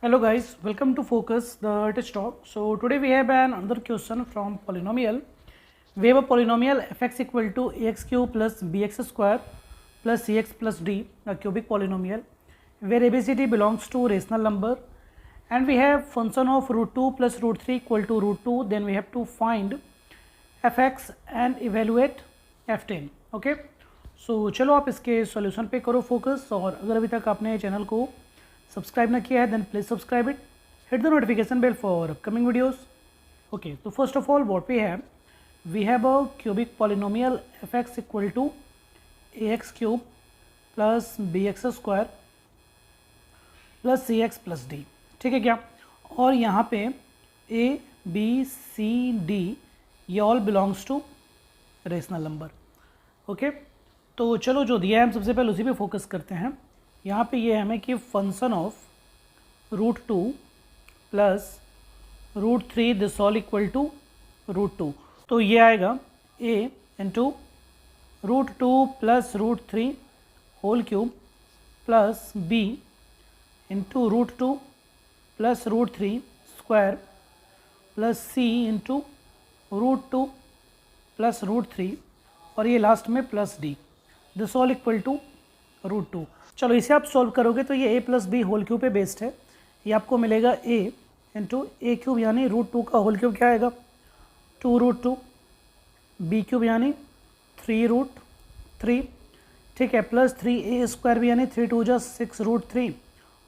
Hello guys, welcome to Focus the Test Talk. So today we have another question from polynomial. We have a polynomial fx equal to ax cube plus bx square plus cx plus d, a cubic polynomial where abcd belongs to rational number, and we have function of root 2 plus root 3 equal to root 2. Then we have to find fx and evaluate f10. Okay so चलो आप इसके solution पे करो focus, और अगर अभी तक आपने चैनल को सब्सक्राइब ना किया है then please subscribe it, hit the notification bell for upcoming videos. Okay, तो first of all what we have a cubic polynomial f x equal to a x cube plus b x square plus c x plus d. ठीक है क्या? और यहाँ पे a b c d ये all belongs to rational number. Okay, तो चलो जो दिया है हम सबसे पहले उसी पे फोकस करते हैं. यहाँ पे ये हमें कि function of root 2 plus root 3 this all equal to root 2. तो ये आएगा a into root 2 plus root 3 whole cube plus b into root 2 plus root 3 square plus c into root 2 plus root 3 और ये लास्ट में plus d, this all equal to root 2. चलो इसे आप solve करोगे तो ये a plus B whole cube पे बेस्ड है. ये आपको मिलेगा a इंटू ए क्यूब यानी रूट 2 का होल क्यूब क्या आएगा 2 रूट 2, बी क्यूब यानी 3 रूट 3. ठीक है, प्लस 3a स्क्वायर भी यानी 3 2 जा 6 रूट 3,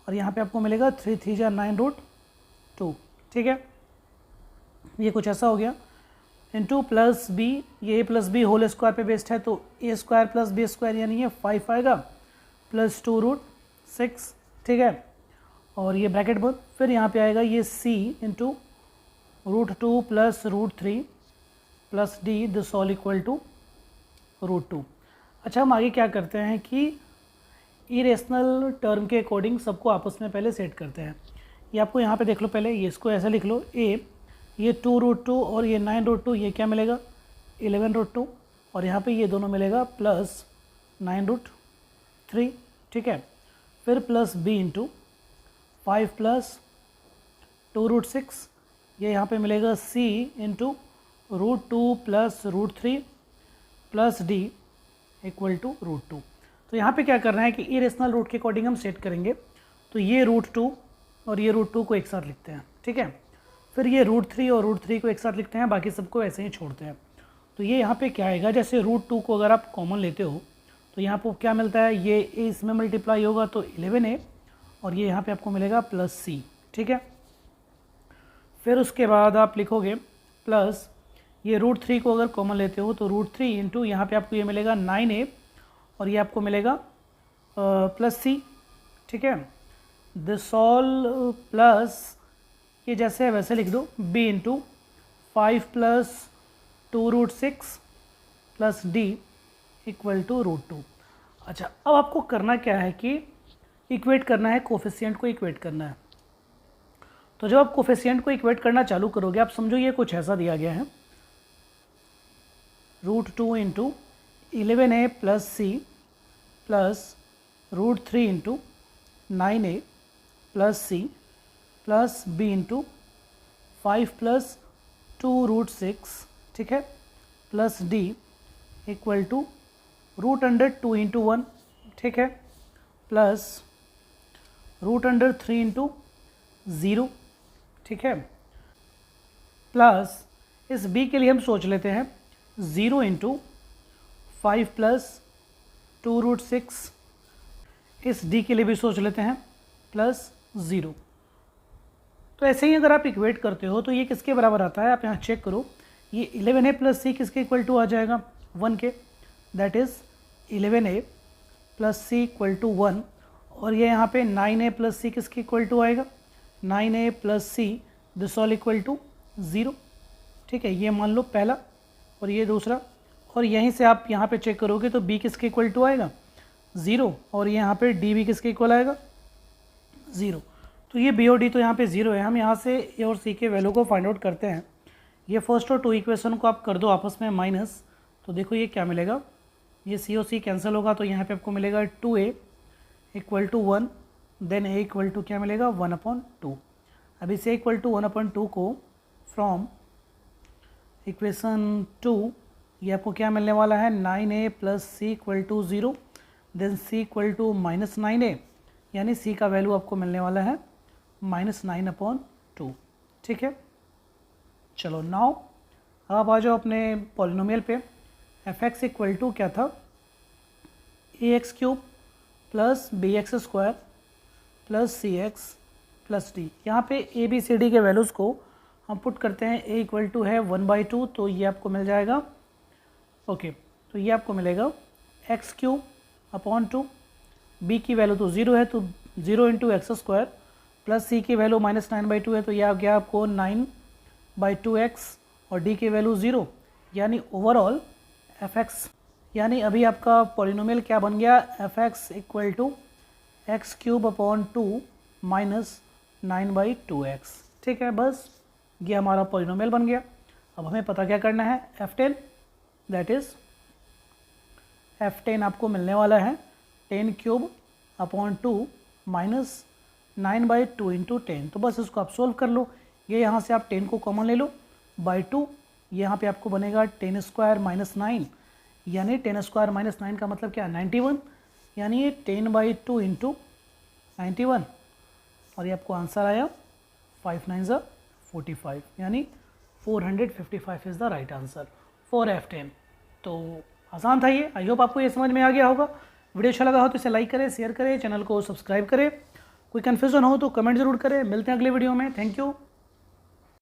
और यहाँ पे आपको मिलेगा 3 3 जा 9 रूट 2. ठीक है, ये कुछ ऐसा हो गया. इंटू प्लस बी, ये a plus B whole square पे बेस्ड है तो a square plus B square यानी ये 5 आएगा प्लस 2 रूट 6. ठीक है, और ये ब्रैकेट बंद. फिर यहाँ पे आएगा ये c into root 2 plus root 3 plus d, this all equal to root 2. अच्छा, हम आगे क्या करते हैं कि इरेशनल टर्म के अकॉर्डिंग सबको आपस में पहले सेट करते हैं. ये आपको यहाँ पे देख लो, पहले ये इसको ऐसा लिख लो a, ये 2 रूट 2 और ये 9 रूट 2, ये क्या मिलेगा 11 रूट 2, और यहाँ पे ये दोनों मिलेगा प्लस 9 रूट 3. ठीक है, फिर plus b into 5 plus 2 root 6, ये यहाँ पे मिलेगा c into root 2 plus root 3 plus d equal to root 2. तो यहाँ पे क्या करना है कि इरेशनल रूट के अकॉर्डिंग हम सेट करेंगे. तो ये रूट 2 और ये रूट 2 को एक साथ लिखते हैं. ठीक है, फिर ये रूट 3 और रूट 3 को एक साथ लिखते हैं, बाकी सबको ऐसे ही छोड़ते हैं. तो ये यहाँ पे क्या आएगा, जैसे रूट 2 को अगर आप कॉमन लेते हो तो यहाँ पर क्या मिलता है, ये a इसमें मल्टीप्लाई होगा तो 11a, और ये यहाँ पे आपको मिलेगा प्लस c. ठीक है, फिर उसके बाद आप लिखोगे प्लस ये रूट 3 को अगर कॉमन लेते हो तो रूट 3 इंटू यहाँ पे आपको ये मिलेगा 9a, और ये आपको मिलेगा प्लस c. ठीक है, दिस ऑल प्लस ये जैसे है वैसे लिख दो b into 5 plus 2 root 6 plus d equal to root 2. अच्छा, अब आपको करना क्या है कि इक्वेट करना है, कोफिशिएंट को इक्वेट करना है. तो जब आप कोफिशिएंट को इक्वेट करना चालू करोगे, आप समझो ये कुछ ऐसा दिया गया है, root 2 into 11a plus C plus root 3 into 9a plus C plus b into 5 plus 2 root 6. ठीक है, plus d equal to root under 2 into 1. ठीक है, प्लस रूट अंडर 3 इंटू 0. ठीक है, प्लस इस b के लिए हम सोच लेते हैं 0 इंटू 5 प्लस 2 रूट 6. इस d के लिए भी सोच लेते हैं प्लस 0. तो ऐसे ही अगर आप इक्वेट करते हो तो ये किसके बराबर आता है, आप यहाँ चेक करो. ये 11a प्लस सी किसके इक्वल टू आ जाएगा 1 के, that is 11a plus C equal to 1, और ये यहाँ पे 9a प्लस सी किसके इक्वल टू आएगा 9a plus C, this all equal to 0. ठीक है, ये मान लो पहला और ये दूसरा, और यहीं से आप यहाँ पे चेक करोगे तो b किसके इक्वल टू आएगा 0, और ये यहाँ पे d भी किसके इक्वल आएगा 0. तो ये b और d तो यहाँ पे 0 है. हम यहाँ से a और c के वैल्यू को फाइंड आउट करते हैं. ये फर्स्ट और 2 इक्वेशन को आप कर दो आपस में माइनस, तो देखो ये क्या मिलेगा, ये सी और सी कैंसिल होगा तो यहाँ पे आपको मिलेगा 2a equal to 1 then a equal to क्या मिलेगा 1/2। अब इस ए इक्वल टू 1/2 को फ्रॉम इक्वेशन 2 ये आपको क्या मिलने वाला है 9a plus C equal to 0, then c equal to -9a, यानी सी का वैल्यू आपको मिलने वाला है -9/2। ठीक है, चलो नाउ अब आ जाओ अपने पॉलिनोमियल पे। एफ एक्स इक्वल टू क्या था ax³ plus bx² plus cx plus d। यहाँ पे ए बी सी डी के वैल्यूज़ को हम पुट करते हैं। a इक्वल टू है 1/2, तो ये आपको मिल जाएगा ओके तो ये आपको मिलेगा x³/2, b की वैल्यू तो 0 है तो 0 × x² प्लस c की वैल्यू -9/2 है तो ये आ गया आपको 9/2x और d की वैल्यू 0, यानी ओवरऑल f(x), यानी अभी आपका पॉलिनोमियल क्या बन गया f(x) equal to x³/2 minus 9/2x। ठीक है, बस ये हमारा पॉलिनोमियल बन गया। अब हमें पता क्या करना है f10, दैट इज़ f10 आपको मिलने वाला है 10³/2 माइनस 9/2 × 10। तो बस इसको आप सोल्व कर लो। ये यहाँ से आप 10 को कॉमन ले लो बाई 2, यहाँ पे आपको बनेगा 10² - 9, यानी 10² - 9 का मतलब क्या 91, यानी ये 10/2 × 91 और ये आपको आंसर आया 5 9 ज़ा 45, यानी 455 is the right answer for f10। तो आसान था ये। आई होप आपको ये समझ में आ गया होगा। वीडियो अच्छा लगा हो तो इसे लाइक करें, शेयर करें, चैनल को सब्सक्राइब करें। कोई कन्फ्यूज़न हो तो कमेंट ज़रूर करें। मिलते हैं अगले वीडियो में। Thank you.